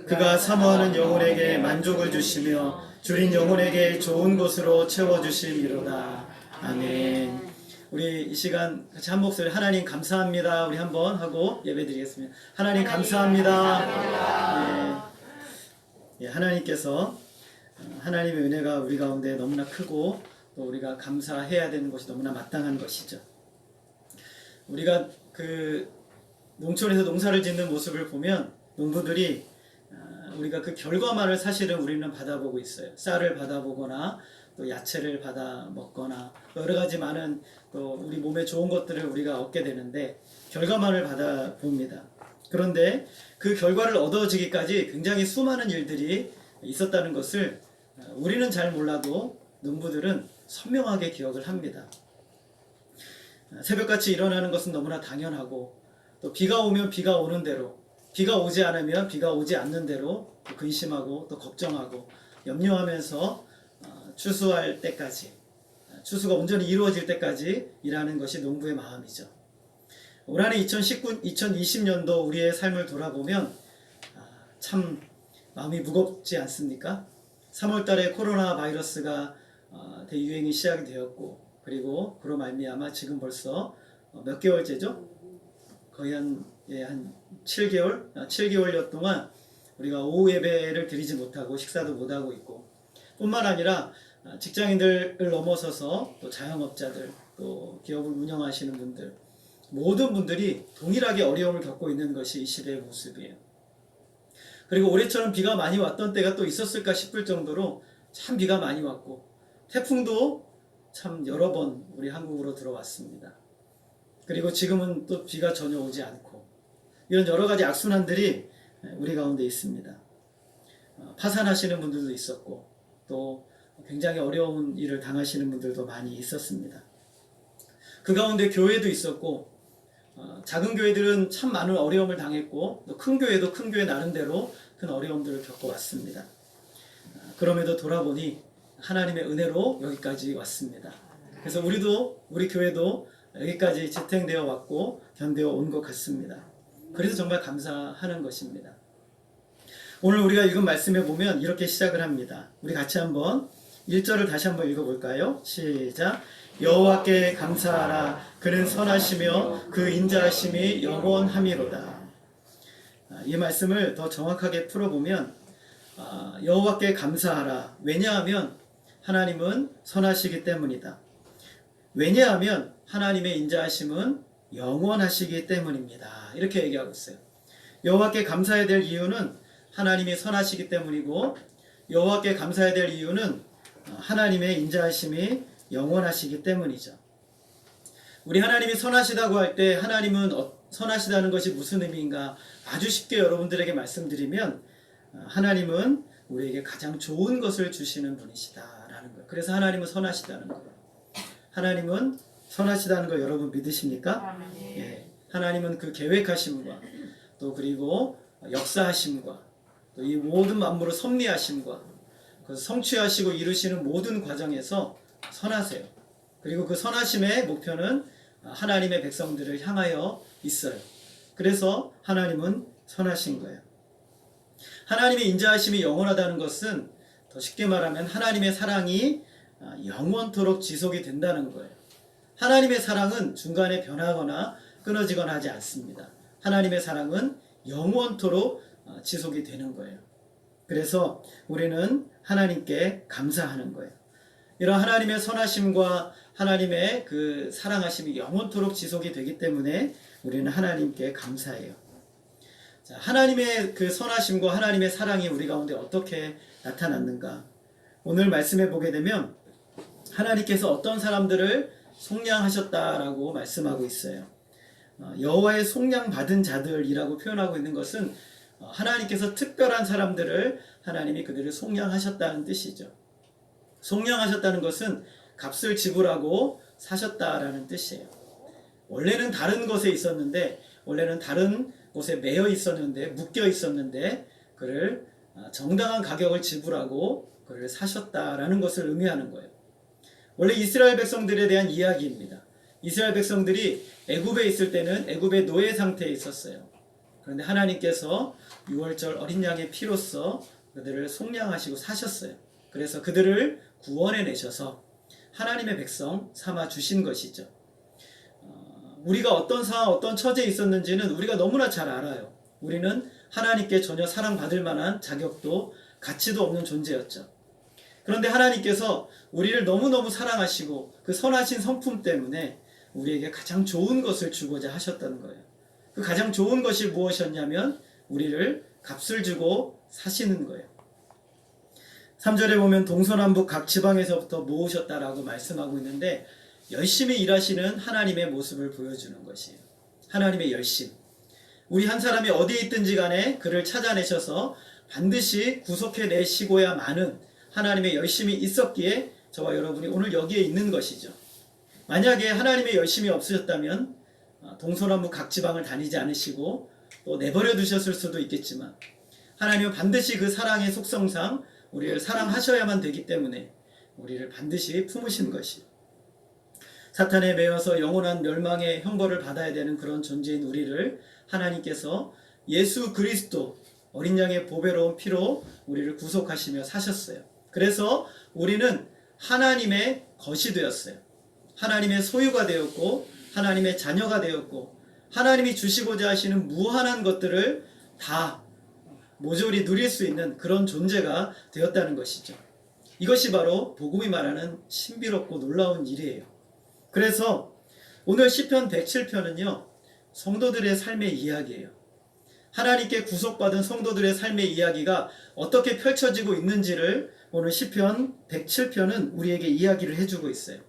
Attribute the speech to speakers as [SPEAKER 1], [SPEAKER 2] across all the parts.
[SPEAKER 1] 그가 사모하는 영혼에게 만족을 주시며 줄인 영혼에게 좋은 곳으로 채워주심이로다. 아멘. 우리 이 시간 같이 한 목소리 하나님 감사합니다. 우리 한번 하고 예배드리겠습니다. 하나님 감사합니다. 예, 하나님께서 하나님의 은혜가 우리 가운데 너무나 크고 또 우리가 감사해야 되는 것이 너무나 마땅한 것이죠. 우리가 그 농촌에서 농사를 짓는 모습을 보면 농부들이 우리가 그 결과만을 사실은 우리는 받아보고 있어요. 쌀을 받아보거나 또 야채를 받아 먹거나 여러 가지 많은 또 우리 몸에 좋은 것들을 우리가 얻게 되는데 결과만을 받아봅니다. 그런데 그 결과를 얻어지기까지 굉장히 수많은 일들이 있었다는 것을 우리는 잘 몰라도 농부들은 선명하게 기억을 합니다. 새벽같이 일어나는 것은 너무나 당연하고 또 비가 오면 비가 오는 대로 비가 오지 않으면 비가 오지 않는 대로 근심하고 또 걱정하고 염려하면서 추수할 때까지 추수가 온전히 이루어질 때까지 일하는 것이 농부의 마음이죠. 올 한해 2020년도 우리의 삶을 돌아보면 참 마음이 무겁지 않습니까? 3월 달에 코로나 바이러스가 대유행이 시작이 되었고 그리고 그로 말미암아 지금 벌써 몇 개월째죠? 거의 한 7개월여 동안 우리가 오후 예배를 드리지 못하고 식사도 못하고 있고 뿐만 아니라 직장인들을 넘어서서 또 자영업자들 또 기업을 운영하시는 분들 모든 분들이 동일하게 어려움을 겪고 있는 것이 이 시대의 모습이에요. 그리고 올해처럼 비가 많이 왔던 때가 또 있었을까 싶을 정도로 참 비가 많이 왔고 태풍도 참 여러 번 우리 한국으로 들어왔습니다. 그리고 지금은 또 비가 전혀 오지 않고 이런 여러 가지 악순환들이 우리 가운데 있습니다. 파산하시는 분들도 있었고 또 굉장히 어려운 일을 당하시는 분들도 많이 있었습니다. 그 가운데 교회도 있었고 작은 교회들은 참 많은 어려움을 당했고 또 큰 교회도 큰 교회 나름대로 큰 어려움들을 겪어왔습니다. 그럼에도 돌아보니 하나님의 은혜로 여기까지 왔습니다. 그래서 우리 교회도 여기까지 지탱되어 왔고 견뎌 온 것 같습니다. 그래서 정말 감사하는 것입니다. 오늘 우리가 읽은 말씀에 보면 이렇게 시작을 합니다. 우리 같이 한번 1절을 다시 한번 읽어볼까요? 시작. 여호와께 감사하라. 그는 선하시며 그 인자하심이 영원함이로다. 이 말씀을 더 정확하게 풀어보면 여호와께 감사하라. 왜냐하면 하나님은 선하시기 때문이다. 왜냐하면 하나님의 인자하심은 영원하시기 때문입니다. 이렇게 얘기하고 있어요. 여호와께 감사해야 될 이유는 하나님이 선하시기 때문이고 여호와께 감사해야 될 이유는 하나님의 인자하심이 영원하시기 때문이죠. 우리 하나님이 선하시다고 할 때 하나님은 선하시다는 것이 무슨 의미인가 아주 쉽게 여러분들에게 말씀드리면 하나님은 우리에게 가장 좋은 것을 주시는 분이시다라는 거예요. 그래서 하나님은 선하시다는 거예요. 하나님은 선하시다는 거 여러분 믿으십니까? 예. 하나님은 그 계획하심과 또 그리고 역사하심과 또 이 모든 만물을 섭리하심과 그 성취하시고 이루시는 모든 과정에서 선하세요. 그리고 그 선하심의 목표는 하나님의 백성들을 향하여 있어요. 그래서 하나님은 선하신 거예요. 하나님의 인자하심이 영원하다는 것은 더 쉽게 말하면 하나님의 사랑이 영원토록 지속이 된다는 거예요. 하나님의 사랑은 중간에 변하거나 끊어지거나 하지 않습니다. 하나님의 사랑은 영원토록 지속이 되는 거예요. 그래서 우리는 하나님께 감사하는 거예요. 이런 하나님의 선하심과 하나님의 그 사랑하심이 영원토록 지속이 되기 때문에 우리는 하나님께 감사해요. 자, 하나님의 그 선하심과 하나님의 사랑이 우리 가운데 어떻게 나타났는가? 오늘 말씀해 보게 되면 하나님께서 어떤 사람들을 속량하셨다라고 말씀하고 있어요. 여호와의 속량받은 자들이라고 표현하고 있는 것은 하나님께서 특별한 사람들을 하나님이 그들을 속량하셨다는 뜻이죠. 속량하셨다는 것은 값을 지불하고 사셨다라는 뜻이에요. 원래는 다른 곳에 있었는데 원래는 다른 곳에 매여 있었는데 묶여 있었는데 그를 정당한 가격을 지불하고 그를 사셨다라는 것을 의미하는 거예요. 원래 이스라엘 백성들에 대한 이야기입니다. 이스라엘 백성들이 애굽에 있을 때는 애굽의 노예 상태에 있었어요. 그런데 하나님께서 유월절 어린 양의 피로써 그들을 속량하시고 사셨어요. 그래서 그들을 구원해 내셔서 하나님의 백성 삼아 주신 것이죠. 우리가 어떤 상황, 어떤 처지에 있었는지는 우리가 너무나 잘 알아요. 우리는 하나님께 전혀 사랑받을 만한 자격도 가치도 없는 존재였죠. 그런데 하나님께서 우리를 너무너무 사랑하시고 그 선하신 성품 때문에 우리에게 가장 좋은 것을 주고자 하셨다는 거예요. 그 가장 좋은 것이 무엇이었냐면 우리를 값을 주고 사시는 거예요. 3절에 보면 동서남북 각 지방에서부터 모으셨다라고 말씀하고 있는데 열심히 일하시는 하나님의 모습을 보여주는 것이에요. 하나님의 열심. 우리 한 사람이 어디에 있든지 간에 그를 찾아내셔서 반드시 구속해내시고야만은 하나님의 열심이 있었기에 저와 여러분이 오늘 여기에 있는 것이죠. 만약에 하나님의 열심이 없으셨다면 동서남북 각 지방을 다니지 않으시고 또 내버려 두셨을 수도 있겠지만 하나님은 반드시 그 사랑의 속성상 우리를 사랑하셔야만 되기 때문에 우리를 반드시 품으신 것이요. 사탄에 매여서 영원한 멸망의 형벌을 받아야 되는 그런 존재인 우리를 하나님께서 예수 그리스도 어린 양의 보배로운 피로 우리를 구속하시며 사셨어요. 그래서 우리는 하나님의 것이 되었어요. 하나님의 소유가 되었고 하나님의 자녀가 되었고 하나님이 주시고자 하시는 무한한 것들을 다 모조리 누릴 수 있는 그런 존재가 되었다는 것이죠. 이것이 바로 복음이 말하는 신비롭고 놀라운 일이에요. 그래서 오늘 시편 107편은요. 성도들의 삶의 이야기예요. 하나님께 구속받은 성도들의 삶의 이야기가 어떻게 펼쳐지고 있는지를 오늘 시편 107편은 우리에게 이야기를 해주고 있어요.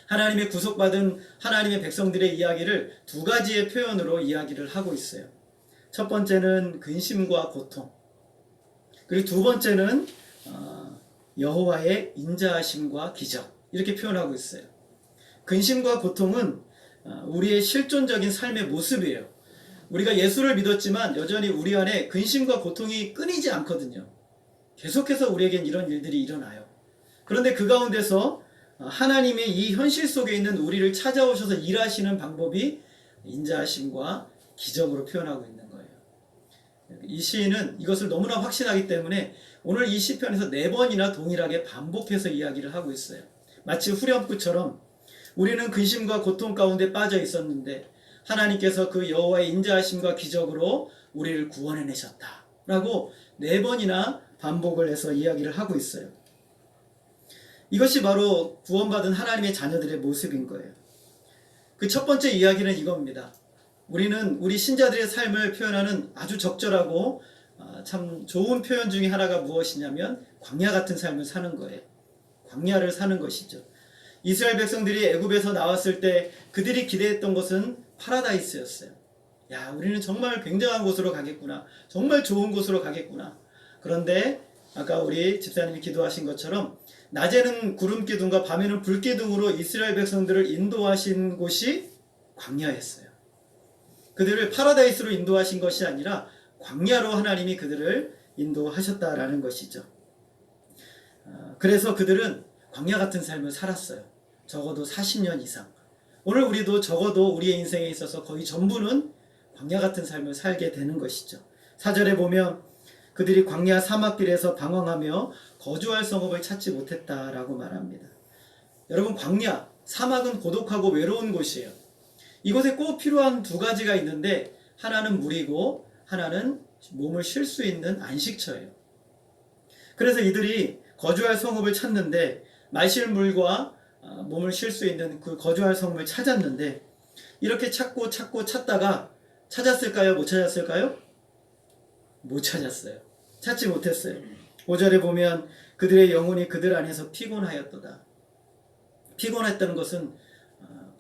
[SPEAKER 1] 하나님의 구속받은 하나님의 백성들의 이야기를 두 가지의 표현으로 이야기를 하고 있어요. 첫 번째는 근심과 고통, 그리고 두 번째는 여호와의 인자하심과 기적, 이렇게 표현하고 있어요. 근심과 고통은 우리의 실존적인 삶의 모습이에요. 우리가 예수를 믿었지만 여전히 우리 안에 근심과 고통이 끊이지 않거든요. 계속해서 우리에겐 이런 일들이 일어나요. 그런데 그 가운데서 하나님의 이 현실 속에 있는 우리를 찾아오셔서 일하시는 방법이 인자하심과 기적으로 표현하고 있는 거예요. 이 시인은 이것을 너무나 확신하기 때문에 오늘 이 시편에서 4번이나 동일하게 반복해서 이야기를 하고 있어요. 마치 후렴구처럼 우리는 근심과 고통 가운데 빠져 있었는데 하나님께서 그 여호와의 인자하심과 기적으로 우리를 구원해내셨다 라고 4번이나 반복을 해서 이야기를 하고 있어요. 이것이 바로 구원받은 하나님의 자녀들의 모습인 거예요. 그 첫 번째 이야기는 이겁니다. 우리는 우리 신자들의 삶을 표현하는 아주 적절하고 참 좋은 표현 중에 하나가 무엇이냐면 광야 같은 삶을 사는 거예요. 광야를 사는 것이죠. 이스라엘 백성들이 애굽에서 나왔을 때 그들이 기대했던 것은 파라다이스였어요. 야, 우리는 정말 굉장한 곳으로 가겠구나. 정말 좋은 곳으로 가겠구나. 그런데 아까 우리 집사님이 기도하신 것처럼 낮에는 구름기둥과 밤에는 불기둥으로 이스라엘 백성들을 인도하신 곳이 광야였어요. 그들을 파라다이스로 인도하신 것이 아니라 광야로 하나님이 그들을 인도하셨다라는 것이죠. 그래서 그들은 광야 같은 삶을 살았어요. 적어도 40년 이상. 오늘 우리도 적어도 우리의 인생에 있어서 거의 전부는 광야 같은 삶을 살게 되는 것이죠. 4절에 보면 그들이 광야 사막길에서 방황하며 거주할 성읍을 찾지 못했다라고 말합니다. 여러분, 광야, 사막은 고독하고 외로운 곳이에요. 이곳에 꼭 필요한 두 가지가 있는데 하나는 물이고 하나는 몸을 쉴 수 있는 안식처예요. 그래서 이들이 거주할 성읍을 찾는데 마실 물과 몸을 쉴 수 있는 그 거주할 성읍을 찾았는데 이렇게 찾고 찾다가 찾았을까요? 못 찾았을까요? 못 찾았어요. 찾지 못했어요. 5절에 보면 그들의 영혼이 그들 안에서 피곤하였도다. 피곤했다는 것은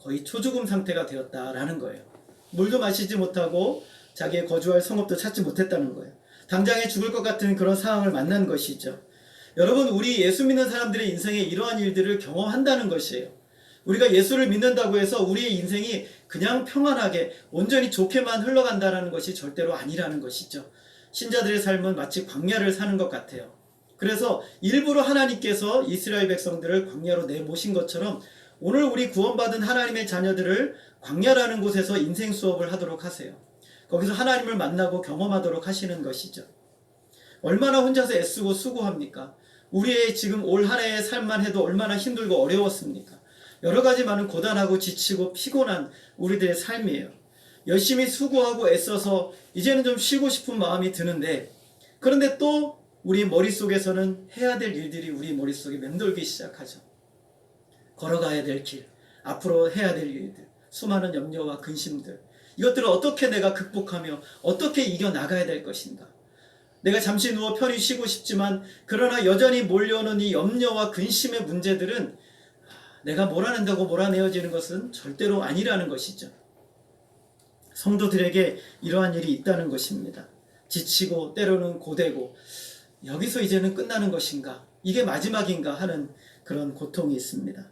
[SPEAKER 1] 거의 초죽음 상태가 되었다라는 거예요. 물도 마시지 못하고 자기의 거주할 성읍도 찾지 못했다는 거예요. 당장에 죽을 것 같은 그런 상황을 만난 것이죠. 여러분, 우리 예수 믿는 사람들의 인생에 이러한 일들을 경험한다는 것이에요. 우리가 예수를 믿는다고 해서 우리의 인생이 그냥 평안하게 온전히 좋게만 흘러간다는 것이 절대로 아니라는 것이죠. 신자들의 삶은 마치 광야를 사는 것 같아요. 그래서 일부러 하나님께서 이스라엘 백성들을 광야로 내모신 것처럼 오늘 우리 구원받은 하나님의 자녀들을 광야라는 곳에서 인생 수업을 하도록 하세요. 거기서 하나님을 만나고 경험하도록 하시는 것이죠. 얼마나 혼자서 애쓰고 수고합니까? 우리의 지금 올 한 해의 삶만 해도 얼마나 힘들고 어려웠습니까? 여러 가지 많은 고단하고 지치고 피곤한 우리들의 삶이에요. 열심히 수고하고 애써서 이제는 좀 쉬고 싶은 마음이 드는데, 그런데 또 우리 머릿속에서는 해야 될 일들이 우리 머릿속에 맴돌기 시작하죠. 걸어가야 될 길, 앞으로 해야 될 일들, 수많은 염려와 근심들, 이것들을 어떻게 내가 극복하며 어떻게 이겨나가야 될 것인가. 내가 잠시 누워 편히 쉬고 싶지만 그러나 여전히 몰려오는 이 염려와 근심의 문제들은 내가 몰아낸다고 몰아내어지는 것은 절대로 아니라는 것이죠. 성도들에게 이러한 일이 있다는 것입니다. 지치고 때로는 고되고 여기서 이제는 끝나는 것인가, 이게 마지막인가 하는 그런 고통이 있습니다.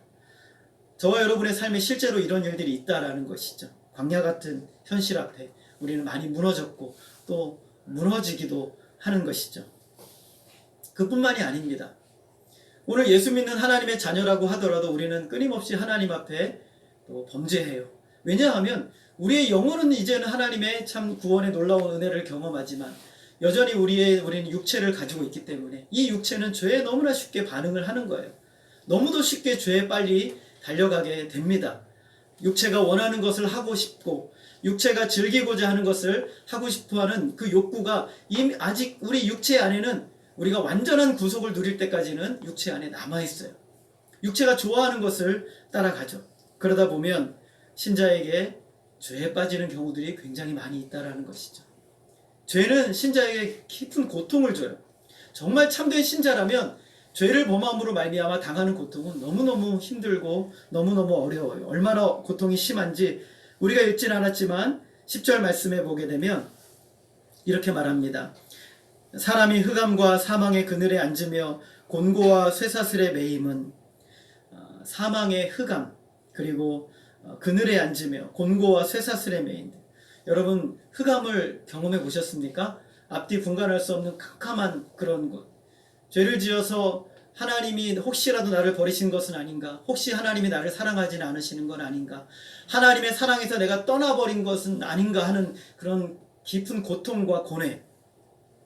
[SPEAKER 1] 저와 여러분의 삶에 실제로 이런 일들이 있다라는 것이죠. 광야 같은 현실 앞에 우리는 많이 무너졌고 또 무너지기도 하는 것이죠. 그뿐만이 아닙니다. 오늘 예수 믿는 하나님의 자녀라고 하더라도 우리는 끊임없이 하나님 앞에 또 범죄해요. 왜냐하면 우리의 영혼은 이제는 하나님의 참 구원의 놀라운 은혜를 경험하지만 여전히 우리는 육체를 가지고 있기 때문에 이 육체는 죄에 너무나 쉽게 반응을 하는 거예요. 너무도 쉽게 죄에 빨리 달려가게 됩니다. 육체가 원하는 것을 하고 싶고 육체가 즐기고자 하는 것을 하고 싶어하는 그 욕구가 이미 아직 우리 육체 안에는, 우리가 완전한 구속을 누릴 때까지는 육체 안에 남아있어요. 육체가 좋아하는 것을 따라가죠. 그러다 보면 신자에게 죄에 빠지는 경우들이 굉장히 많이 있다는 것이죠. 죄는 신자에게 깊은 고통을 줘요. 정말 참된 신자라면 죄를 범함으로 말미암아 당하는 고통은 너무너무 힘들고 너무너무 어려워요. 얼마나 고통이 심한지 우리가 읽진 않았지만 10절 말씀에 보게 되면 이렇게 말합니다. 사람이 흑암과 사망의 그늘에 앉으며 곤고와 쇠사슬에 매임은, 사망의 흑암 그리고 그늘에 앉으며 곤고와 쇠사슬에 매인. 여러분 흑암을 경험해 보셨습니까? 앞뒤 분간할 수 없는 캄캄한 그런 곳. 죄를 지어서 하나님이 혹시라도 나를 버리신 것은 아닌가? 혹시 하나님이 나를 사랑하지는 않으시는 건 아닌가? 하나님의 사랑에서 내가 떠나버린 것은 아닌가 하는 그런 깊은 고통과 고뇌,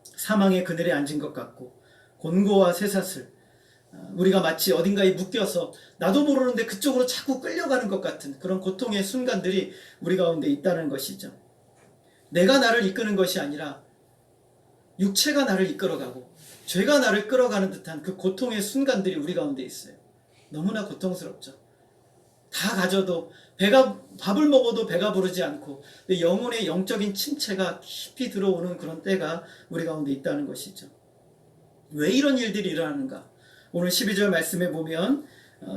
[SPEAKER 1] 사망의 그늘에 앉은 것 같고 곤고와 쇠사슬, 우리가 마치 어딘가에 묶여서 나도 모르는데 그쪽으로 자꾸 끌려가는 것 같은 그런 고통의 순간들이 우리 가운데 있다는 것이죠. 내가 나를 이끄는 것이 아니라 육체가 나를 이끌어가고 죄가 나를 끌어가는 듯한 그 고통의 순간들이 우리 가운데 있어요. 너무나 고통스럽죠. 다 가져도 밥을 먹어도 배가 부르지 않고 영혼의 영적인 침체가 깊이 들어오는 그런 때가 우리 가운데 있다는 것이죠. 왜 이런 일들이 일어나는가? 오늘 12절 말씀에 보면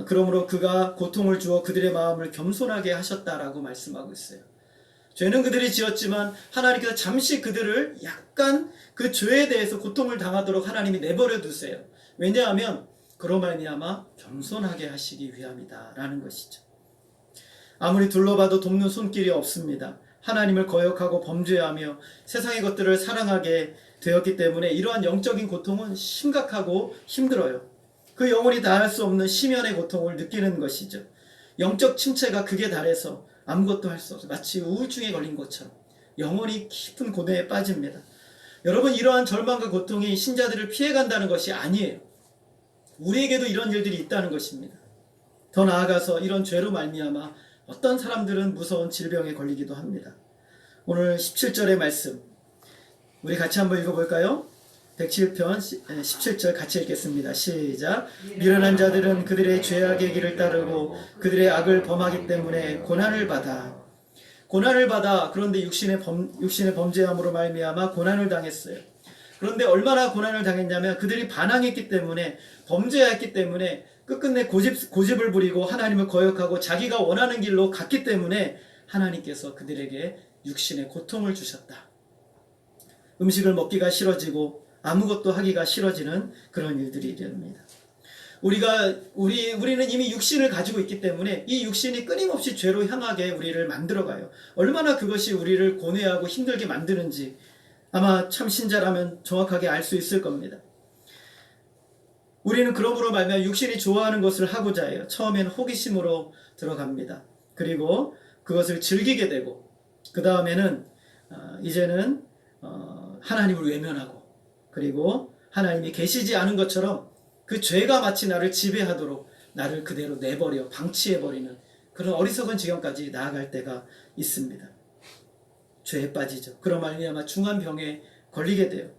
[SPEAKER 1] 그러므로 그가 고통을 주어 그들의 마음을 겸손하게 하셨다라고 말씀하고 있어요. 죄는 그들이 지었지만 하나님께서 잠시 그들을 약간 그 죄에 대해서 고통을 당하도록 하나님이 내버려 두세요. 왜냐하면 그로 말미암아 겸손하게 하시기 위함이다 라는 것이죠. 아무리 둘러봐도 돕는 손길이 없습니다. 하나님을 거역하고 범죄하며 세상의 것들을 사랑하게 되었기 때문에 이러한 영적인 고통은 심각하고 힘들어요. 그 영혼이 다할 수 없는 심연의 고통을 느끼는 것이죠. 영적 침체가 극에 달해서 아무것도 할 수 없어요. 마치 우울증에 걸린 것처럼 영혼이 깊은 고뇌에 빠집니다. 여러분 이러한 절망과 고통이 신자들을 피해간다는 것이 아니에요. 우리에게도 이런 일들이 있다는 것입니다. 더 나아가서 이런 죄로 말미암아 어떤 사람들은 무서운 질병에 걸리기도 합니다. 오늘 17절의 말씀 우리 같이 한번 읽어볼까요? 107편 17절 같이 읽겠습니다. 시작. 미련한 자들은 그들의 죄악의 길을 따르고 그들의 악을 범하기 때문에 고난을 받아. 그런데 육신의 범죄함으로 말미암아 고난을 당했어요. 그런데 얼마나 고난을 당했냐면 그들이 반항했기 때문에, 범죄했기 때문에 끝끝내 고집을 부리고 하나님을 거역하고 자기가 원하는 길로 갔기 때문에 하나님께서 그들에게 육신의 고통을 주셨다. 음식을 먹기가 싫어지고 아무것도 하기가 싫어지는 그런 일들이 일어납니다. 우리는 이미 육신을 가지고 있기 때문에 이 육신이 끊임없이 죄로 향하게 우리를 만들어가요. 얼마나 그것이 우리를 고뇌하고 힘들게 만드는지 아마 참 신자라면 정확하게 알 수 있을 겁니다. 우리는 그러므로 말미암아 육신이 좋아하는 것을 하고자 해요. 처음에는 호기심으로 들어갑니다. 그리고 그것을 즐기게 되고 그 다음에는 이제는 하나님을 외면하고 그리고 하나님이 계시지 않은 것처럼 그 죄가 마치 나를 지배하도록 나를 그대로 내버려 방치해버리는 그런 어리석은 지경까지 나아갈 때가 있습니다. 죄에 빠지죠. 그런 말미암아 중한 병에 걸리게 돼요.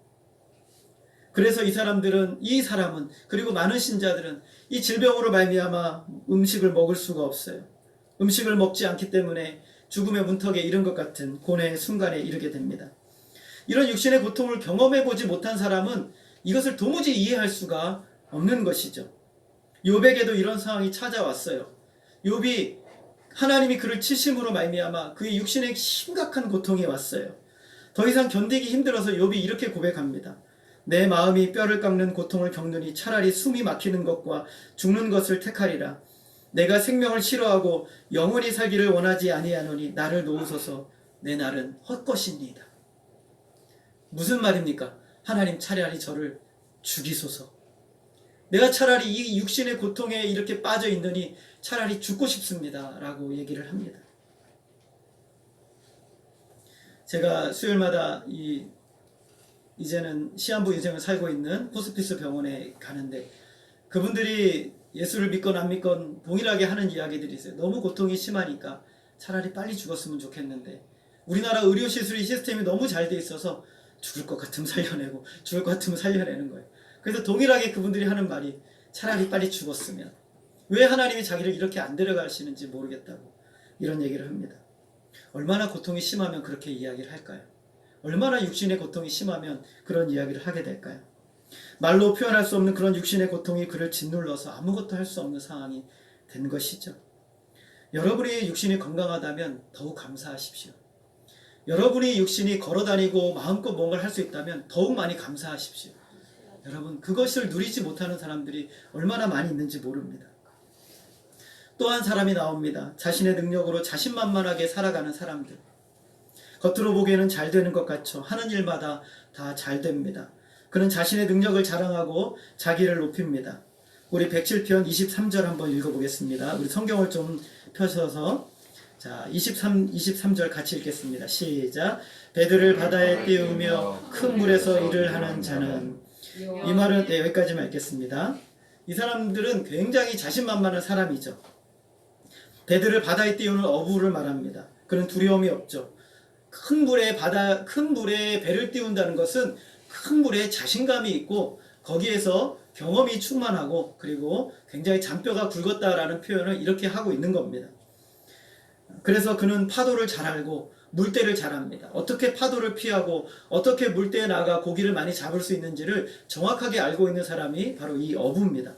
[SPEAKER 1] 그래서 이 사람은 그리고 많은 신자들은 이 질병으로 말미암아 음식을 먹을 수가 없어요. 음식을 먹지 않기 때문에 죽음의 문턱에 이른 것 같은 고뇌의 순간에 이르게 됩니다. 이런 육신의 고통을 경험해보지 못한 사람은 이것을 도무지 이해할 수가 없는 것이죠. 욥에게도 이런 상황이 찾아왔어요. 욥이 하나님이 그를 치심으로 말미암아 그의 육신에 심각한 고통이 왔어요. 더 이상 견디기 힘들어서 욥이 이렇게 고백합니다. 내 마음이 뼈를 깎는 고통을 겪느니 차라리 숨이 막히는 것과 죽는 것을 택하리라. 내가 생명을 싫어하고 영원히 살기를 원하지 아니하노니 나를 놓으소서. 내 날은 헛것이니이다. 무슨 말입니까? 하나님 차라리 저를 죽이소서. 내가 차라리 이 육신의 고통에 이렇게 빠져 있느니 차라리 죽고 싶습니다. 라고 얘기를 합니다. 제가 수요일마다 이제는 시한부 인생을 살고 있는 호스피스 병원에 가는데 그분들이 예수를 믿건 안 믿건 동일하게 하는 이야기들이 있어요. 너무 고통이 심하니까 차라리 빨리 죽었으면 좋겠는데 우리나라 의료시술이 시스템이 너무 잘 돼 있어서 죽을 것 같으면 살려내고 죽을 것 같으면 살려내는 거예요. 그래서 동일하게 그분들이 하는 말이 차라리 빨리 죽었으면. 왜 하나님이 자기를 이렇게 안 데려가시는지 모르겠다고 이런 얘기를 합니다. 얼마나 고통이 심하면 그렇게 이야기를 할까요? 얼마나 육신의 고통이 심하면 그런 이야기를 하게 될까요? 말로 표현할 수 없는 그런 육신의 고통이 그를 짓눌러서 아무것도 할 수 없는 상황이 된 것이죠. 여러분이 육신이 건강하다면 더욱 감사하십시오. 여러분이 육신이 걸어다니고 마음껏 뭔가를 할 수 있다면 더욱 많이 감사하십시오. 여러분, 그것을 누리지 못하는 사람들이 얼마나 많이 있는지 모릅니다. 또 한 사람이 나옵니다. 자신의 능력으로 자신만만하게 살아가는 사람들. 겉으로 보기에는 잘 되는 것 같죠. 하는 일마다 다 잘 됩니다. 그는 자신의 능력을 자랑하고 자기를 높입니다. 우리 107편 23절 한번 읽어보겠습니다. 우리 성경을 좀 펴셔서 자 23절 같이 읽겠습니다. 시작. 배들을 바다에 띄우며 큰 물에서 일을 하는 자는 이 말은 여기까지만 읽겠습니다. 이 사람들은 굉장히 자신만만한 사람이죠. 배들을 바다에 띄우는 어부를 말합니다. 그는 두려움이 없죠. 큰 물에 배를 띄운다는 것은 큰 물에 자신감이 있고 거기에서 경험이 충만하고 그리고 굉장히 잔뼈가 굵었다라는 표현을 이렇게 하고 있는 겁니다. 그래서 그는 파도를 잘 알고 물때를 잘 압니다. 어떻게 파도를 피하고 어떻게 물때에 나가 고기를 많이 잡을 수 있는지를 정확하게 알고 있는 사람이 바로 이 어부입니다.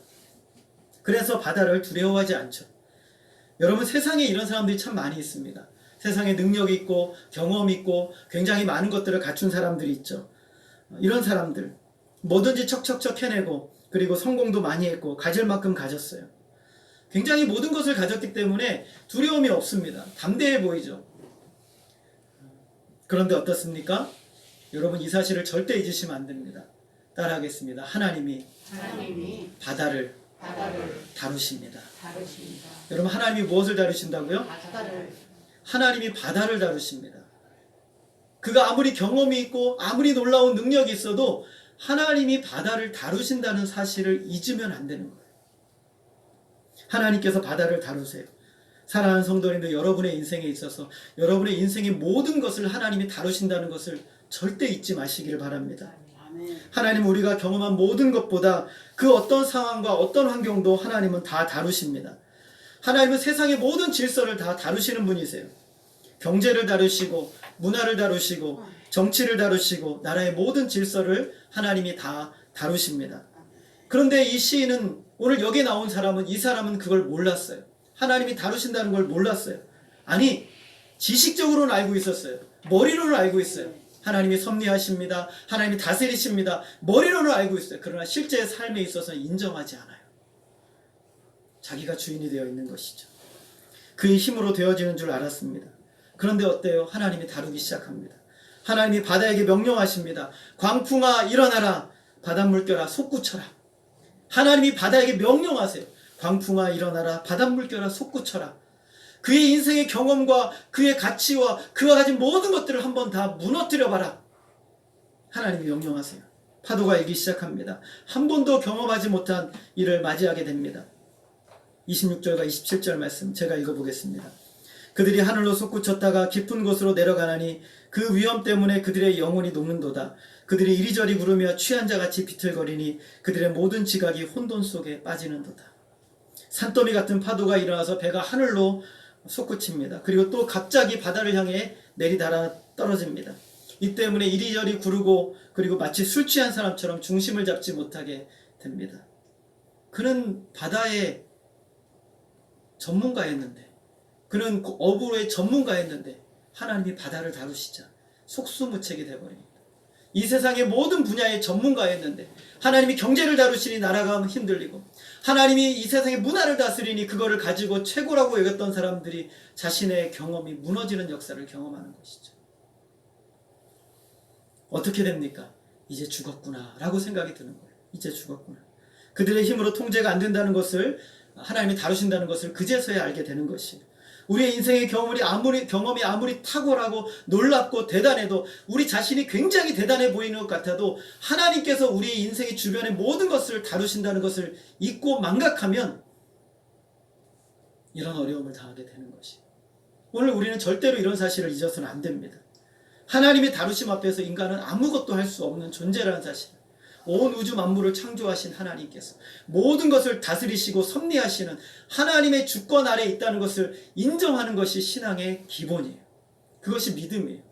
[SPEAKER 1] 그래서 바다를 두려워하지 않죠. 여러분, 세상에 이런 사람들이 참 많이 있습니다. 세상에 능력이 있고 경험이 있고 굉장히 많은 것들을 갖춘 사람들이 있죠. 이런 사람들 뭐든지 척척척 해내고 그리고 성공도 많이 했고 가질 만큼 가졌어요. 굉장히 모든 것을 가졌기 때문에 두려움이 없습니다. 담대해 보이죠. 그런데 어떻습니까? 여러분, 이 사실을 절대 잊으시면 안 됩니다. 따라하겠습니다. 하나님이 바다를 다루십니다. 여러분, 하나님이 무엇을 다루신다고요? 하나님이 바다를 다루십니다. 그가 아무리 경험이 있고 아무리 놀라운 능력이 있어도 하나님이 바다를 다루신다는 사실을 잊으면 안 되는 거예요. 하나님께서 바다를 다루세요. 사랑하는 성도님들, 여러분의 인생에 있어서 여러분의 인생의 모든 것을 하나님이 다루신다는 것을 절대 잊지 마시기를 바랍니다. 하나님은 우리가 경험한 모든 것보다 그 어떤 상황과 어떤 환경도 하나님은 다 다루십니다. 하나님은 세상의 모든 질서를 다 다루시는 분이세요. 경제를 다루시고 문화를 다루시고 정치를 다루시고 나라의 모든 질서를 하나님이 다 다루십니다. 그런데 이 시인은 오늘 여기 나온 사람은 이 사람은 그걸 몰랐어요. 하나님이 다루신다는 걸 몰랐어요. 아니, 지식적으로는 알고 있었어요. 머리로는 알고 있어요. 하나님이 섭리하십니다. 하나님이 다스리십니다. 머리로는 알고 있어요. 그러나 실제 삶에 있어서는 인정하지 않아요. 자기가 주인이 되어 있는 것이죠. 그의 힘으로 되어지는 줄 알았습니다. 그런데 어때요? 하나님이 다루기 시작합니다. 하나님이 바다에게 명령하십니다. 광풍아 일어나라. 바닷물 껴라. 솟구쳐라. 하나님이 바다에게 명령하세요. 광풍아 일어나라. 바닷물 껴라. 솟구쳐라. 그의 인생의 경험과 그의 가치와 그가 가진 모든 것들을 한번 다 무너뜨려 봐라. 하나님이 명령하세요. 파도가 일기 시작합니다. 한 번도 경험하지 못한 일을 맞이하게 됩니다. 26절과 27절 말씀 제가 읽어보겠습니다. 그들이 하늘로 솟구쳤다가 깊은 곳으로 내려가나니 그 위험 때문에 그들의 영혼이 녹는도다. 그들이 이리저리 구르며 취한 자같이 비틀거리니 그들의 모든 지각이 혼돈 속에 빠지는도다. 산더미 같은 파도가 일어나서 배가 하늘로 솟구칩니다. 그리고 또 갑자기 바다를 향해 내리달아 떨어집니다. 이 때문에 이리저리 구르고 그리고 마치 술 취한 사람처럼 중심을 잡지 못하게 됩니다. 그는 바다의 전문가였는데, 그는 어부의 전문가였는데 하나님이 바다를 다루시자 속수무책이 되어버립니다. 이 세상의 모든 분야의 전문가였는데 하나님이 경제를 다루시니 나라가 흔들리고, 하나님이 이 세상의 문화를 다스리니 그거를 가지고 최고라고 여겼던 사람들이 자신의 경험이 무너지는 역사를 경험하는 것이죠. 어떻게 됩니까? 이제 죽었구나 라고 생각이 드는 거예요. 이제 죽었구나. 그들의 힘으로 통제가 안 된다는 것을, 하나님이 다루신다는 것을 그제서야 알게 되는 것이에요. 우리의 인생의 경험이 아무리 탁월하고 놀랍고 대단해도, 우리 자신이 굉장히 대단해 보이는 것 같아도 하나님께서 우리의 인생의 주변의 모든 것을 다루신다는 것을 잊고 망각하면 이런 어려움을 당하게 되는 것이에요. 오늘 우리는 절대로 이런 사실을 잊어서는 안 됩니다. 하나님의 다루심 앞에서 인간은 아무것도 할 수 없는 존재라는 사실, 온 우주 만물을 창조하신 하나님께서 모든 것을 다스리시고 섭리하시는 하나님의 주권 아래에 있다는 것을 인정하는 것이 신앙의 기본이에요. 그것이 믿음이에요.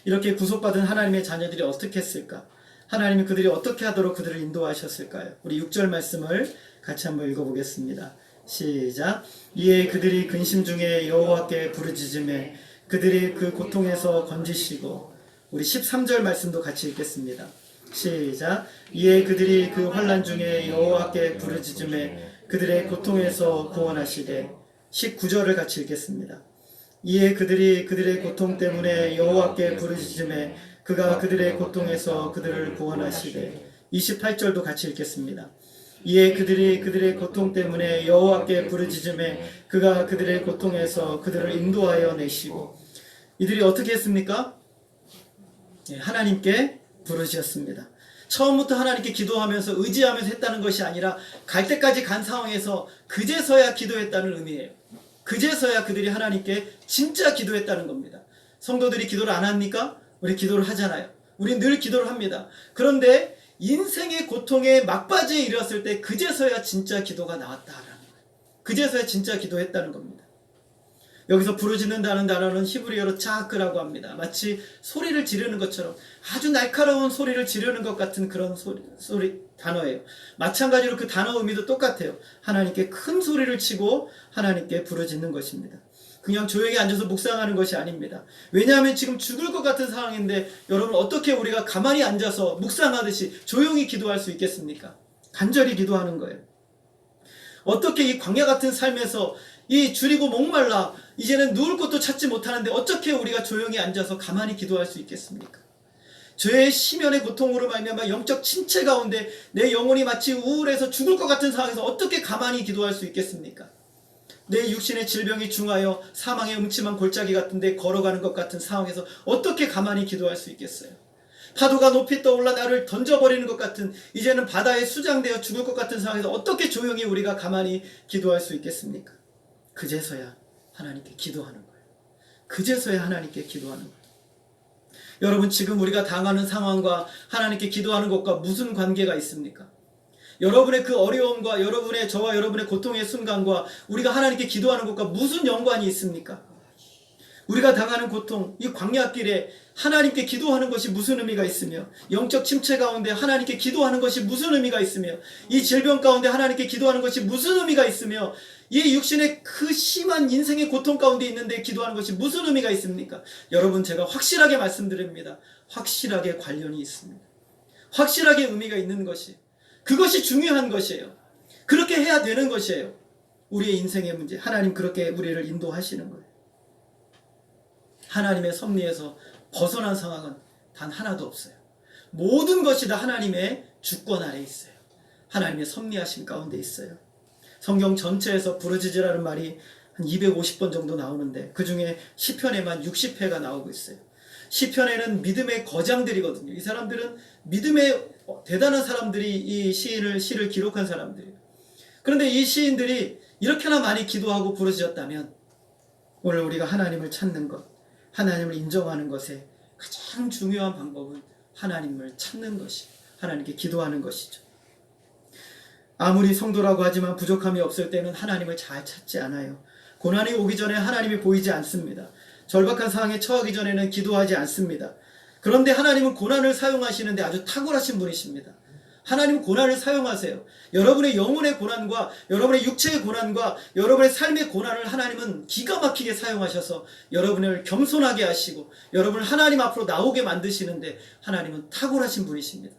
[SPEAKER 1] 이렇게 구속받은 하나님의 자녀들이 어떻게 했을까? 하나님이 그들이 어떻게 하도록 그들을 인도하셨을까요? 우리 6절 말씀을 같이 한번 읽어보겠습니다. 시작. 이에 그들이 근심 중에 여호와께 부르짖으매 그들이 그 고통에서 건지시고, 우리 13절 말씀도 같이 읽겠습니다. 시작. 이에 그들이 그 환난 중에 여호와께 부르짖으매 그들의 고통에서 구원하시되. 19절을 같이 읽겠습니다. 이에 그들이 그들의 고통 때문에 여호와께 부르짖으매 그가 그들의 고통에서 그들을 구원하시되. 28절도 같이 읽겠습니다. 이에 그들이 그들의 고통 때문에 여호와께 부르짖으매 그가 그들의 고통에서 그들을 인도하여 내시고. 이들이 어떻게 했습니까? 하나님께 부르짖었습니다. 처음부터 하나님께 기도하면서 의지하면서 했다는 것이 아니라 갈 때까지 간 상황에서 그제서야 기도했다는 의미예요. 그제서야 그들이 하나님께 진짜 기도했다는 겁니다. 성도들이 기도를 안 합니까? 우리 기도를 하잖아요. 우리 늘 기도를 합니다. 그런데 인생의 고통의 막바지에 이르렀을 때 그제서야 진짜 기도가 나왔다라는 거예요. 그제서야 진짜 기도했다는 겁니다. 여기서 부르짖는다는 단어는 히브리어로 차크라고 합니다. 마치 소리를 지르는 것처럼 아주 날카로운 소리를 지르는 것 같은 그런 단어예요. 마찬가지로 그 단어 의미도 똑같아요. 하나님께 큰 소리를 치고 하나님께 부르짖는 것입니다. 그냥 조용히 앉아서 묵상하는 것이 아닙니다. 왜냐하면 지금 죽을 것 같은 상황인데 여러분, 어떻게 우리가 가만히 앉아서 묵상하듯이 조용히 기도할 수 있겠습니까? 간절히 기도하는 거예요. 어떻게 이 광야 같은 삶에서 이 줄이고 목말라 이제는 누울 곳도 찾지 못하는데 어떻게 우리가 조용히 앉아서 가만히 기도할 수 있겠습니까? 죄의 심연의 고통으로 말미암아 영적 침체 가운데 내 영혼이 마치 우울해서 죽을 것 같은 상황에서 어떻게 가만히 기도할 수 있겠습니까? 내 육신의 질병이 중하여 사망의 음침한 골짜기 같은데 걸어가는 것 같은 상황에서 어떻게 가만히 기도할 수 있겠어요? 파도가 높이 떠올라 나를 던져버리는 것 같은, 이제는 바다에 수장되어 죽을 것 같은 상황에서 어떻게 조용히 우리가 가만히 기도할 수 있겠습니까? 그제서야 하나님께 기도하는 거예요. 그제서야 하나님께 기도하는 거예요. 여러분, 지금 우리가 당하는 상황과 하나님께 기도하는 것과 무슨 관계가 있습니까? 여러분의 그 어려움과 저와 여러분의 고통의 순간과 우리가 하나님께 기도하는 것과 무슨 연관이 있습니까? 우리가 당하는 고통, 이 광야길에 하나님께 기도하는 것이 무슨 의미가 있으며, 영적 침체 가운데 하나님께 기도하는 것이 무슨 의미가 있으며, 이 질병 가운데 하나님께 기도하는 것이 무슨 의미가 있으며, 이 육신의 그 심한 인생의 고통 가운데 있는데 기도하는 것이 무슨 의미가 있습니까? 여러분, 제가 확실하게 말씀드립니다. 확실하게 관련이 있습니다. 확실하게 의미가 있는 것이, 그것이 중요한 것이에요. 그렇게 해야 되는 것이에요. 우리의 인생의 문제, 하나님 그렇게 우리를 인도하시는 거예요. 하나님의 섭리에서 벗어난 상황은 단 하나도 없어요. 모든 것이 다 하나님의 주권 아래 있어요. 하나님의 섭리하심 가운데 있어요. 성경 전체에서 부르짖으라는 말이 한 250번 정도 나오는데 그 중에 시편에만 60회가 나오고 있어요. 시편에는 믿음의 거장들이거든요. 이 사람들은 믿음의 대단한 사람들이 이 시를 기록한 사람들이에요. 그런데 이 시인들이 이렇게나 많이 기도하고 부르짖었다면 오늘 우리가 하나님을 찾는 것, 하나님을 인정하는 것에 가장 중요한 방법은 하나님을 찾는 것이, 하나님께 기도하는 것이죠. 아무리 성도라고 하지만 부족함이 없을 때는 하나님을 잘 찾지 않아요. 고난이 오기 전에 하나님이 보이지 않습니다. 절박한 상황에 처하기 전에는 기도하지 않습니다. 그런데 하나님은 고난을 사용하시는데 아주 탁월하신 분이십니다. 하나님은 고난을 사용하세요. 여러분의 영혼의 고난과 여러분의 육체의 고난과 여러분의 삶의 고난을 하나님은 기가 막히게 사용하셔서 여러분을 겸손하게 하시고 여러분을 하나님 앞으로 나오게 만드시는데 하나님은 탁월하신 분이십니다.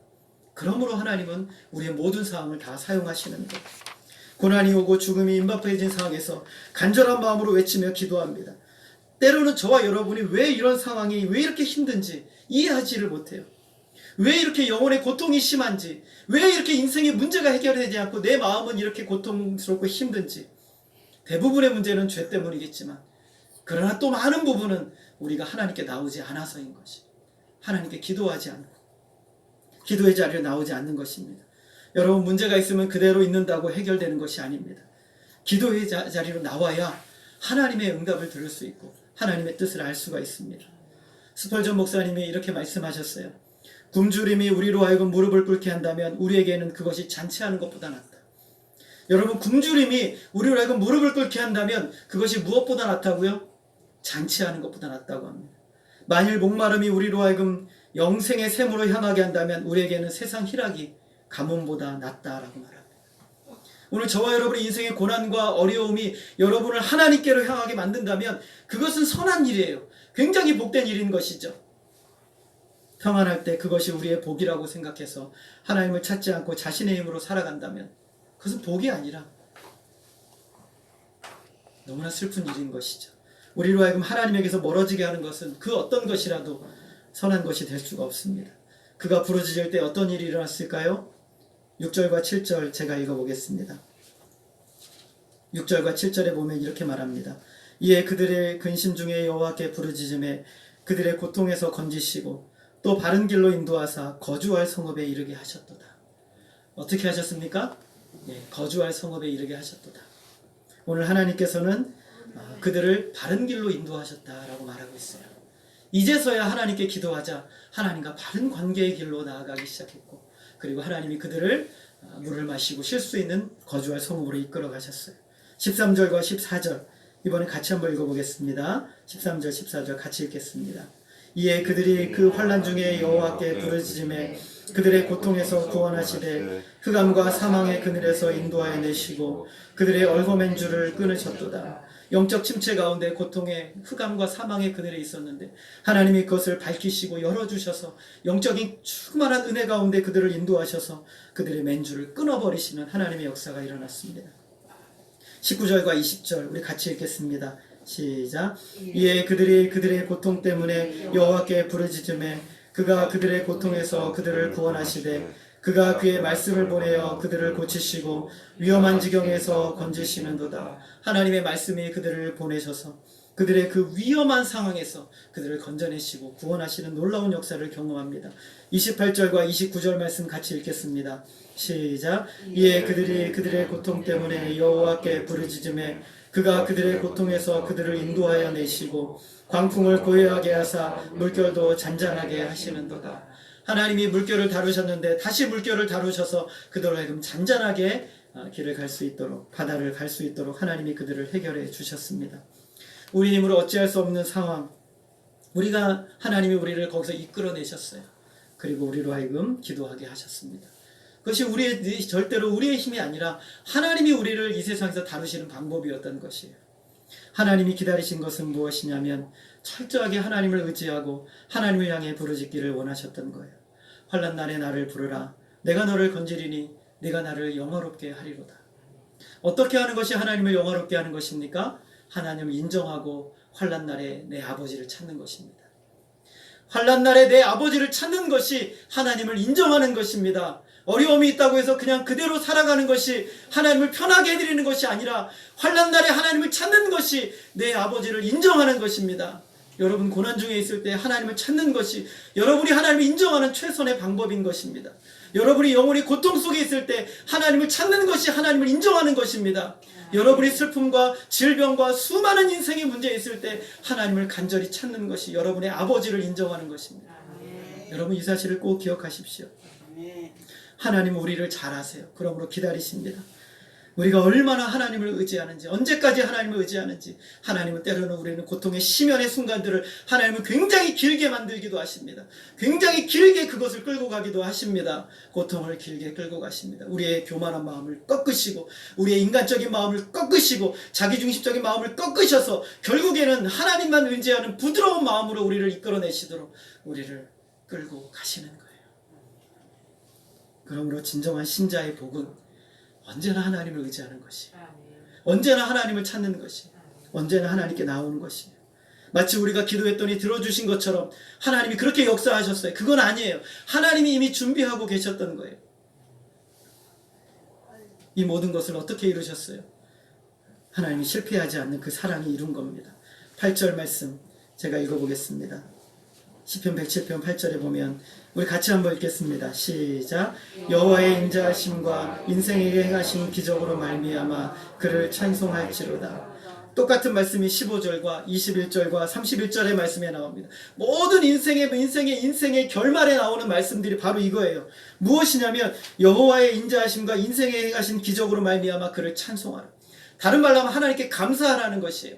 [SPEAKER 1] 그러므로 하나님은 우리의 모든 상황을 다 사용하시는데 고난이 오고 죽음이 임박해진 상황에서 간절한 마음으로 외치며 기도합니다. 때로는 저와 여러분이 왜 이런 상황이 왜 이렇게 힘든지 이해하지를 못해요. 왜 이렇게 영혼의 고통이 심한지, 왜 이렇게 인생의 문제가 해결되지 않고 내 마음은 이렇게 고통스럽고 힘든지. 대부분의 문제는 죄 때문이겠지만 그러나 또 많은 부분은 우리가 하나님께 나오지 않아서인 것이, 하나님께 기도하지 않고 기도의 자리에 나오지 않는 것입니다. 여러분, 문제가 있으면 그대로 있는다고 해결되는 것이 아닙니다. 기도의 자리로 나와야 하나님의 응답을 들을 수 있고 하나님의 뜻을 알 수가 있습니다. 스펄전 목사님이 이렇게 말씀하셨어요. 굶주림이 우리로 하여금 무릎을 꿇게 한다면 우리에게는 그것이 잔치하는 것보다 낫다. 여러분, 굶주림이 우리로 하여금 무릎을 꿇게 한다면 그것이 무엇보다 낫다고요? 잔치하는 것보다 낫다고 합니다. 만일 목마름이 우리로 하여금 영생의 샘으로 향하게 한다면 우리에게는 세상 희락이 가뭄보다 낫다라고 말합니다. 오늘 저와 여러분의 인생의 고난과 어려움이 여러분을 하나님께로 향하게 만든다면 그것은 선한 일이에요. 굉장히 복된 일인 것이죠. 평안할 때 그것이 우리의 복이라고 생각해서 하나님을 찾지 않고 자신의 힘으로 살아간다면 그것은 복이 아니라 너무나 슬픈 일인 것이죠. 우리로 하여금 하나님에게서 멀어지게 하는 것은 그 어떤 것이라도 선한 것이 될 수가 없습니다. 그가 부르짖을 때 어떤 일이 일어났을까요? 6절과 7절 제가 읽어보겠습니다. 6절과 7절에 보면 이렇게 말합니다. 이에 그들의 근심 중에 여호와께 부르짖음에 그들의 고통에서 건지시고 또 바른 길로 인도하사 거주할 성읍에 이르게 하셨도다. 어떻게 하셨습니까? 거주할 성읍에 이르게 하셨도다. 오늘 하나님께서는 그들을 바른 길로 인도하셨다라고 말하고 있어요. 이제서야 하나님께 기도하자 하나님과 바른 관계의 길로 나아가기 시작했고, 그리고 하나님이 그들을 물을 마시고 쉴 수 있는 거주할 성읍으로 이끌어 가셨어요. 13절과 14절 이번에 같이 한번 읽어보겠습니다. 13절 14절 같이 읽겠습니다. 이에 그들이 그 환난 중에 여호와께 부르짖음에 그들의 고통에서 구원하시되 흑암과 사망의 그늘에서 인도하여 내시고 그들의 얼거맨 줄을 끊으셨도다. 영적 침체 가운데 고통의 흑암과 사망의 그늘에 있었는데 하나님이 그것을 밝히시고 열어주셔서 영적인 충만한 은혜 가운데 그들을 인도하셔서 그들의 맨줄을 끊어버리시는 하나님의 역사가 일어났습니다. 19절과 20절 우리 같이 읽겠습니다. 시작. 이에 그들이 그들의 고통 때문에 여호와께 부르짖음에 그가 그들의 고통에서 그들을 구원하시되 그가 그의 말씀을 보내어 그들을 고치시고 위험한 지경에서 건지시는도다. 하나님의 말씀이 그들을 보내셔서 그들의 그 위험한 상황에서 그들을 건져내시고 구원하시는 놀라운 역사를 경험합니다. 28절과 29절 말씀 같이 읽겠습니다. 시작. 이에 그들이 그들의 고통 때문에 여호와께 부르짖음에 그가 그들의 고통에서 그들을 인도하여 내시고 광풍을 고요하게 하사 물결도 잔잔하게 하시는도다. 하나님이 물결을 다루셨는데 다시 물결을 다루셔서 그들로 하여금 잔잔하게 길을 갈 수 있도록, 바다를 갈 수 있도록 하나님이 그들을 해결해 주셨습니다. 우리 힘으로 어찌할 수 없는 상황, 하나님이 우리를 거기서 이끌어내셨어요. 그리고 우리로 하여금 기도하게 하셨습니다. 그것이 절대로 우리의 힘이 아니라 하나님이 우리를 이 세상에서 다루시는 방법이었던 것이에요. 하나님이 기다리신 것은 무엇이냐면 철저하게 하나님을 의지하고 하나님을 향해 부르짖기를 원하셨던 거예요. 환난 날에 나를 부르라. 내가 너를 건지리니 네가 나를 영화롭게 하리로다. 어떻게 하는 것이 하나님을 영화롭게 하는 것입니까? 하나님을 인정하고 환난 날에 내 아버지를 찾는 것입니다. 환난 날에 내 아버지를 찾는 것이 하나님을 인정하는 것입니다. 어려움이 있다고 해서 그냥 그대로 살아가는 것이 하나님을 편하게 해드리는 것이 아니라 환난 날에 하나님을 찾는 것이 내 아버지를 인정하는 것입니다. 여러분 고난 중에 있을 때 하나님을 찾는 것이 여러분이 하나님을 인정하는 최선의 방법인 것입니다. 여러분이 영혼이 고통 속에 있을 때 하나님을 찾는 것이 하나님을 인정하는 것입니다. 여러분이 슬픔과 질병과 수많은 인생의 문제에 있을 때 하나님을 간절히 찾는 것이 여러분의 아버지를 인정하는 것입니다. 여러분 이 사실을 꼭 기억하십시오. 하나님은 우리를 잘 아세요. 그러므로 기다리십니다. 우리가 얼마나 하나님을 의지하는지, 언제까지 하나님을 의지하는지, 하나님은 때로는 우리는 고통의 심연의 순간들을 하나님은 굉장히 길게 만들기도 하십니다. 굉장히 길게 그것을 끌고 가기도 하십니다. 고통을 길게 끌고 가십니다. 우리의 교만한 마음을 꺾으시고, 우리의 인간적인 마음을 꺾으시고, 자기중심적인 마음을 꺾으셔서 결국에는 하나님만 의지하는 부드러운 마음으로 우리를 이끌어내시도록 우리를 끌고 가시는 거예요. 그러므로 진정한 신자의 복은 언제나 하나님을 의지하는 것이, 언제나 하나님을 찾는 것이, 언제나 하나님께 나오는 것이. 마치 우리가 기도했더니 들어주신 것처럼 하나님이 그렇게 역사하셨어요. 그건 아니에요. 하나님이 이미 준비하고 계셨던 거예요. 이 모든 것을 어떻게 이루셨어요? 하나님이 실패하지 않는 그 사랑이 이룬 겁니다. 8절 말씀 제가 읽어보겠습니다. 시편 107편 8절에 보면 우리 같이 한번 읽겠습니다. 시작. 여호와의 인자하심과 인생에게 행하신 기적으로 말미암아 그를 찬송할지로다. 똑같은 말씀이 15절과 21절과 31절의 말씀에 나옵니다. 모든 인생의 결말에 나오는 말씀들이 바로 이거예요. 무엇이냐면 여호와의 인자하심과 인생에 행하신 기적으로 말미암아 그를 찬송하라. 다른 말로 하면 하나님께 감사하라는 것이에요.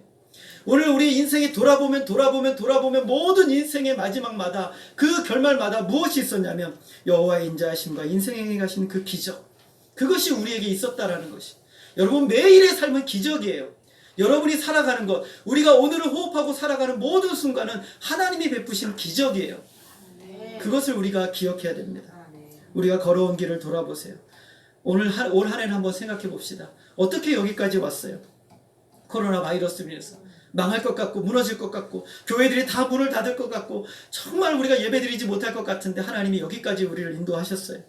[SPEAKER 1] 오늘 우리 인생이 돌아보면 모든 인생의 마지막마다 그 결말마다 무엇이 있었냐면 여호와의 인자하심과 인생에 행하신 그 기적, 그것이 우리에게 있었다라는 것이. 여러분 매일의 삶은 기적이에요. 여러분이 살아가는 것, 우리가 오늘을 호흡하고 살아가는 모든 순간은 하나님이 베푸신 기적이에요. 그것을 우리가 기억해야 됩니다. 우리가 걸어온 길을 돌아보세요. 올 한 해를 한번 생각해 봅시다. 어떻게 여기까지 왔어요? 코로나 바이러스로 인해서 망할 것 같고 무너질 것 같고 교회들이 다 문을 닫을 것 같고 정말 우리가 예배드리지 못할 것 같은데 하나님이 여기까지 우리를 인도하셨어요.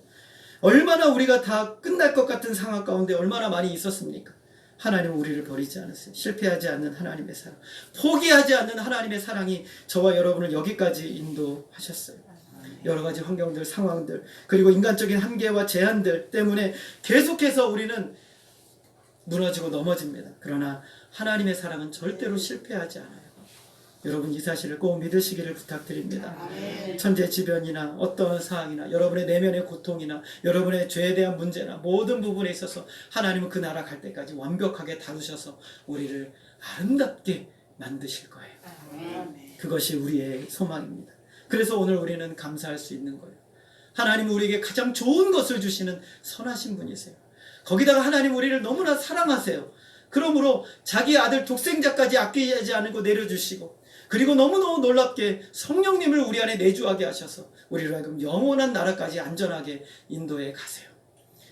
[SPEAKER 1] 얼마나 우리가 다 끝날 것 같은 상황 가운데 얼마나 많이 있었습니까? 하나님은 우리를 버리지 않았어요. 실패하지 않는 하나님의 사랑, 포기하지 않는 하나님의 사랑이 저와 여러분을 여기까지 인도하셨어요. 여러 가지 환경들, 상황들, 그리고 인간적인 한계와 제한들 때문에 계속해서 우리는 무너지고 넘어집니다. 그러나 하나님의 사랑은 절대로 실패하지 않아요. 여러분 이 사실을 꼭 믿으시기를 부탁드립니다. 천재지변이나 어떠한 사항이나 여러분의 내면의 고통이나 여러분의 죄에 대한 문제나 모든 부분에 있어서 하나님은 그 나라 갈 때까지 완벽하게 다루셔서 우리를 아름답게 만드실 거예요. 그것이 우리의 소망입니다. 그래서 오늘 우리는 감사할 수 있는 거예요. 하나님은 우리에게 가장 좋은 것을 주시는 선하신 분이세요. 거기다가 하나님 우리를 너무나 사랑하세요. 그러므로 자기 아들 독생자까지 아끼지 않고 내려주시고, 그리고 너무너무 놀랍게 성령님을 우리 안에 내주하게 하셔서 우리를 하여금 영원한 나라까지 안전하게 인도해 가세요.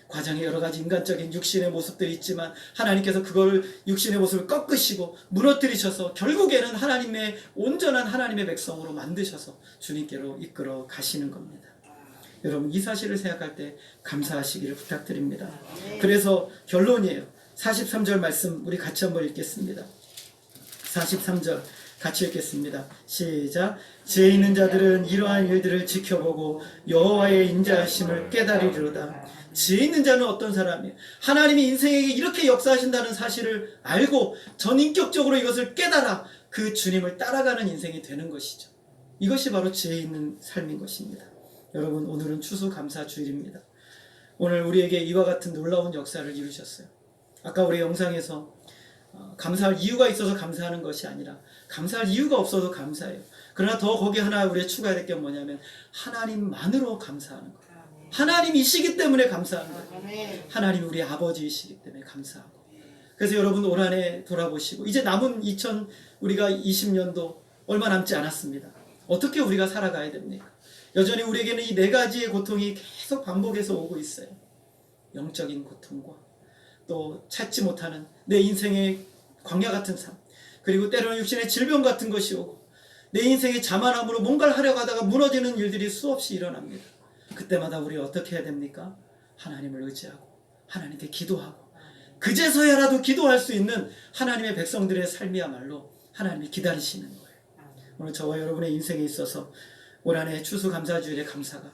[SPEAKER 1] 과정에 여러 가지 인간적인 육신의 모습들이 있지만 하나님께서 그걸 육신의 모습을 꺾으시고 무너뜨리셔서 결국에는 하나님의 온전한 하나님의 백성으로 만드셔서 주님께로 이끌어 가시는 겁니다. 여러분 이 사실을 생각할 때 감사하시기를 부탁드립니다. 그래서 결론이에요. 43절 말씀 우리 같이 한번 읽겠습니다. 43절 같이 읽겠습니다. 시작. 지혜 있는 자들은 이러한 일들을 지켜보고 여호와의 인자하심을 깨달으리로다. 지혜 있는 자는 어떤 사람이에요? 하나님이 인생에게 이렇게 역사하신다는 사실을 알고 전인격적으로 이것을 깨달아 그 주님을 따라가는 인생이 되는 것이죠. 이것이 바로 지혜 있는 삶인 것입니다. 여러분 오늘은 추수감사주일입니다. 오늘 우리에게 이와 같은 놀라운 역사를 이루셨어요. 아까 우리 영상에서 감사할 이유가 있어서 감사하는 것이 아니라 감사할 이유가 없어도 감사해요. 그러나 더 거기 하나 우리가 추가해야 될 게 뭐냐면 하나님만으로 감사하는 거예요. 하나님이시기 때문에 감사하는 거예요. 하나님이 우리 아버지이시기 때문에 감사하고. 그래서 여러분 올 한 해 돌아보시고 이제 남은 우리가 20년도 얼마 남지 않았습니다. 어떻게 우리가 살아가야 됩니까? 여전히 우리에게는 이 네 가지의 고통이 계속 반복해서 오고 있어요. 영적인 고통과 또 찾지 못하는 내 인생의 광야 같은 삶, 그리고 때로는 육신의 질병 같은 것이 오고 내 인생의 자만함으로 뭔가를 하려고 하다가 무너지는 일들이 수없이 일어납니다. 그때마다 우리 어떻게 해야 됩니까? 하나님을 의지하고 하나님께 기도하고 그제서야라도 기도할 수 있는 하나님의 백성들의 삶이야말로 하나님이 기다리시는 거예요. 오늘 저와 여러분의 인생에 있어서 올 한해 추수감사주일의 감사가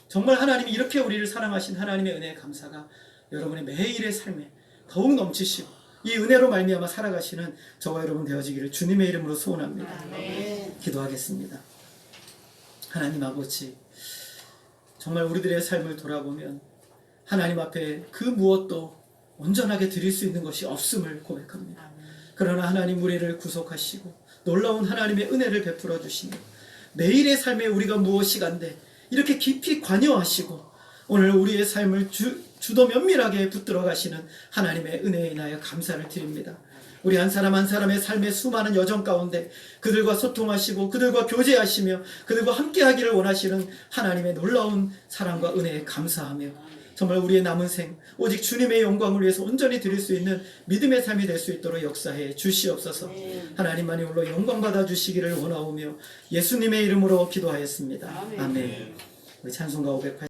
[SPEAKER 1] 정말 하나님이 이렇게 우리를 사랑하신 하나님의 은혜의 감사가 여러분의 매일의 삶에 더욱 넘치시고 이 은혜로 말미암아 살아가시는 저와 여러분 되어지기를 주님의 이름으로 소원합니다. 기도하겠습니다. 하나님 아버지, 정말 우리들의 삶을 돌아보면 하나님 앞에 그 무엇도 온전하게 드릴 수 있는 것이 없음을 고백합니다. 그러나 하나님 우리를 구속하시고 놀라운 하나님의 은혜를 베풀어 주시며 매일의 삶에 우리가 무엇이 간데 이렇게 깊이 관여하시고 오늘 우리의 삶을 주도 면밀하게 붙들어 가시는 하나님의 은혜에 인하여 감사를 드립니다. 우리 한 사람 한 사람의 삶의 수많은 여정 가운데 그들과 소통하시고 그들과 교제하시며 그들과 함께하기를 원하시는 하나님의 놀라운 사랑과 은혜에 감사하며 정말 우리의 남은 생 오직 주님의 영광을 위해서 온전히 드릴 수 있는 믿음의 삶이 될 수 있도록 역사해 주시옵소서. 하나님만이 홀로 영광 받아 주시기를 원하오며 예수님의 이름으로 기도하였습니다. 아멘. 우리 찬송가 580